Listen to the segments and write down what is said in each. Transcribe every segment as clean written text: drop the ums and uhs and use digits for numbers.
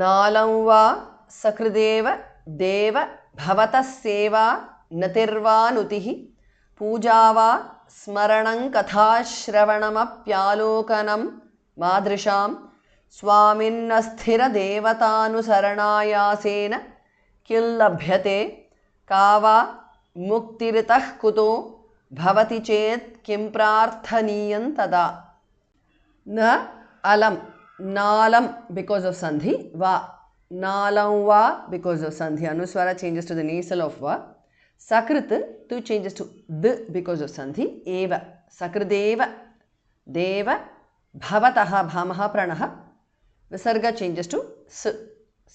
नालं वा सकृदेव देव भवतः सेवा नतिर्वा नुतिः पूजा वा स्मरणं कथाश्रवणमप्यालोकनं मादृशां स्वामिन्नस्थिरदेवतानुसरणायासेन किं लभ्यते का वा मुक्तिरितः कुतो भवति चेत् किं प्रार्थनीयं तदा न alam nalam because of sandhi va nalam va because of sandhi anuswara changes to the nasal of va sakrit tu changes to d because of sandhi eva sakrideva deva bhavatah bhamah pranah visarga changes to s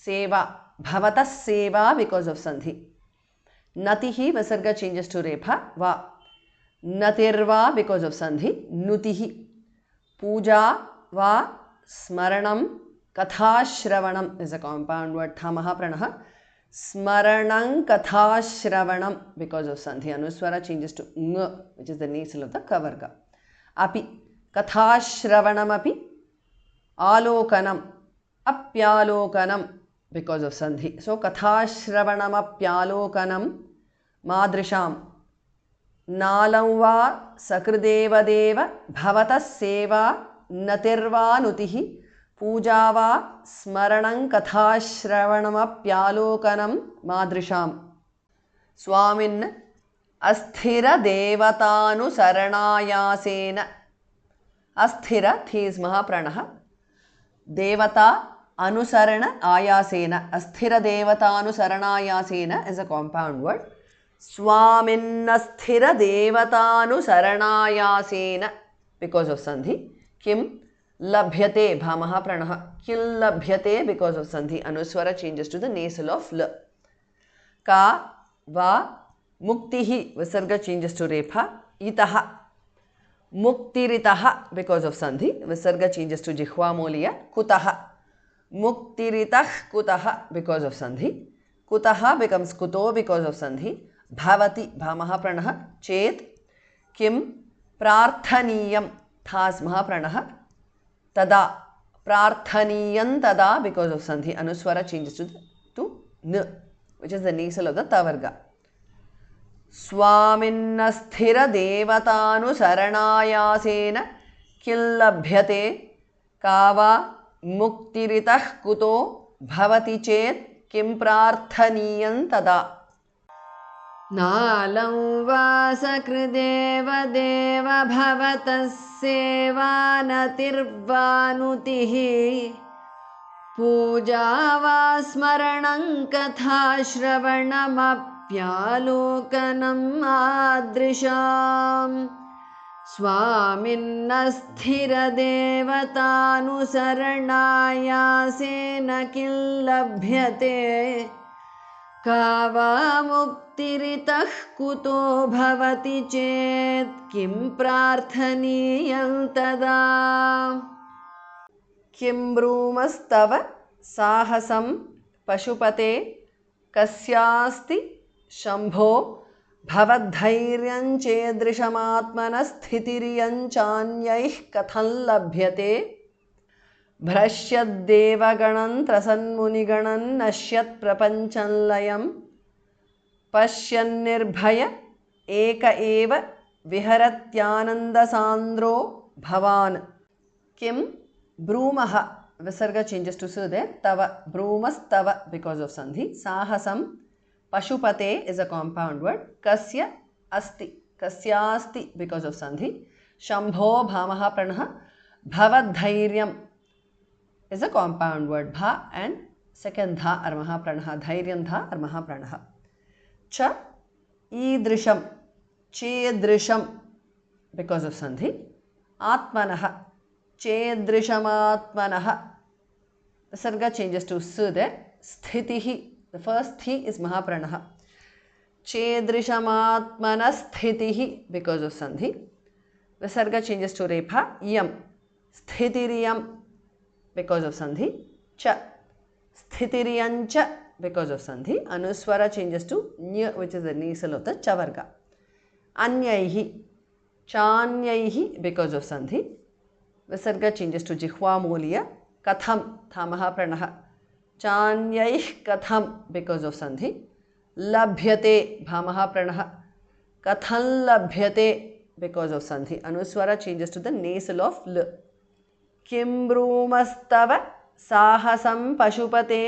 seva bhavatah seva because of sandhi natihi visarga changes to repha va natirva because of sandhi nutihi puja va smaranam kathashravanam is a compound word thamah pranah smaranam kathashravanam because of sandhi anuswara changes to ng which is the nasal of the kavarga api kathashravanam api alokanam apyalokanam because of sandhi so kathashravanam apyalokanam madrisham नालं वा सकृदेवदेव भवतः सेवा नतिर्वा नुतिः पूजा वा स्मरणं कथाश्रवणमप्यालोकनं मादृशां स्वामिन् अस्थिरदेवतानुसरणायासेन अस्थिर थीस् महाप्रणः देवता अनुसरण आयासेन अस्थिरदेवतानुसरणायासेन is a compound word स्वामिन्नस्थिरदेवतानुसरणायासेन because of sandhi kim labhyate bhamah pranah kil labhyate because of sandhi anuswara changes to the nasal of l ka va muktihi visarga changes to repha itah muktiritah because of sandhi visarga changes to jihva moliya kutah muktiritah kutah because of sandhi kutah becomes kuto because of sandhi bhavati bhamah pranah chet kim prarthaniyam thas mahapranah tada prarthaniyam tada because of sandhi anuswara changes to n which is the nasal of the tavarga स्वामिन्नस्थिर देवतानुसरणायासेन किं लभ्यते का वा मुक्तिरितः कुतो भवति चेत् किं प्रार्थनीयं तदा नालं वा सकृदेव देव भवतः सेवा नतिर्वा नुतिः पूजा वा स्मरणं कथाश्रवणमप्यालोकनं मादृशां स्वामिन्नस्थिरदेवतानुसरणायासेन किं लभ्यते का वा मुक्तिरितः कुतो भवति चेत् किं प्रार्थनीयं तदा किं ब्रूमस्तव साहसं पशुपते कस्यास्ति शम्भो भवद्धैर्यं चेदृशमात्मनस्थितिरियं चान्यैः कथं लभ्यते भ्रश्यद्देवगणं त्रसन्मुनिगणं नश्यत्प्रपञ्चं लयं पश्यन्निर्भय एक एव विहरत्यानन्दसान्द्रो भवान् किं ब्रूमः visarga changes to su there tava brumastava because of sandhi sahasam pashupate is a compound word kasya asti kasyasti because of sandhi shambho bhamah pranah bhavadhairyam is a compound word bha and second dha are mahapranah dhairyam dha are mahapranah cha idrisham chedrisham because of sandhi atmanah chedrishamatmanah visarga changes to su there sthitihi the first thi is mahapranah chedrishamatmanasthitihi because of sandhi visarga changes to repha yam sthitiriyam because of sandhi cha sthitiriyancha because of sandhi anuswara changes to nya which is the nasal of the chavarga anyaihi chanyaihi because of sandhi visarga changes to jihva moliya katham thamah pranah चान्यैः कथं because of संधि लभ्यते भामः प्रणः कथं लभ्यते because of sandhi anusvara changes to the nasal of ल किं ब्रूमस्तव साहसं पशुपते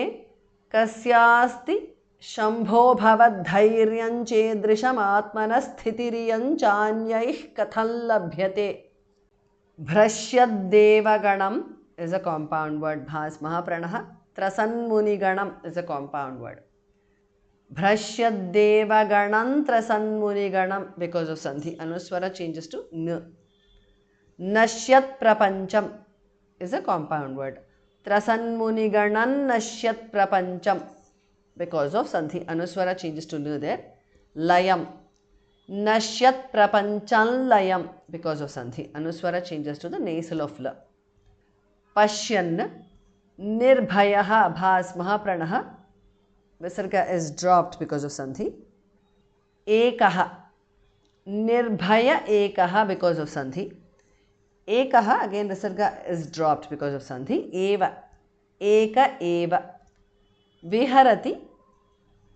कस्यास्ति शंभो भवद्धैर्यं चेदृशमात्मनस्थितिरियं चान्यैः कथं लभ्यते भ्रश्यद्देवगणम् is a compound word bhas mahapranah trasanmuniganam is a compound word भ्रश्यद्देवगणं त्रसन्मुनिगणं because of sandhi anuswara changes to n नश्यत् Prapancham is a compound word त्रसन्मुनिगणं नश्यत् Prapancham because of sandhi anuswara changes to n there layam नश्यत् प्रपंचं लयम because of sandhi anuswara changes to the nasal of la पश्यन् निर्भयः भास महाप्रणः विसर्ग is dropped because of sandhi एकः निर्भय एकः because of sandhi एकः again visarga is dropped because of sandhi eva एक एव विहरति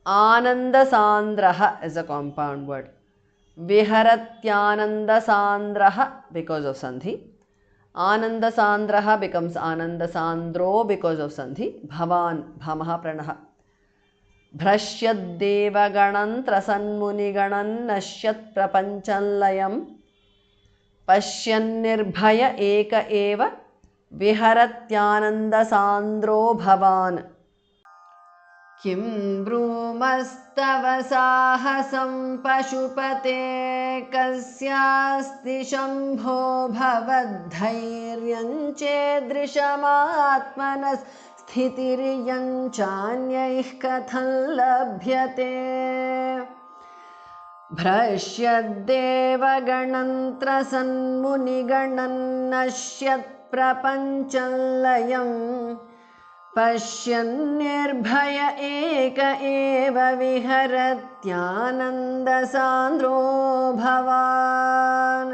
आनन्दसान्द्रः is a compound word विहरत्यानन्दसान्द्रः because of sandhi आनन्दसान्द्रः becomes आनन्दसान्द्रो because of sandhi भवान् भामः प्रणः भ्रश्यद्देवगणं त्रसन्मुनिगणं नश्यत् प्रपञ्चं लयम् पश्यन्निर्भय एक एव विहरत्यानन्दसान्द्रो भवान् किं ब्रूमस्तव साहसं पशुपते कस्यास्ति शंभो भवद्धैर्यं चेदृशमात्मनस्थितिरियं चान्यैः कथं लभ्यते भ्रश्यद्देवगणं त्रसन्मुनिगणं नश्यत् प्रपञ्चं लयम् पश्यन्निर्भय एक एव विहरत्यानन्दसान्द्रो भवान्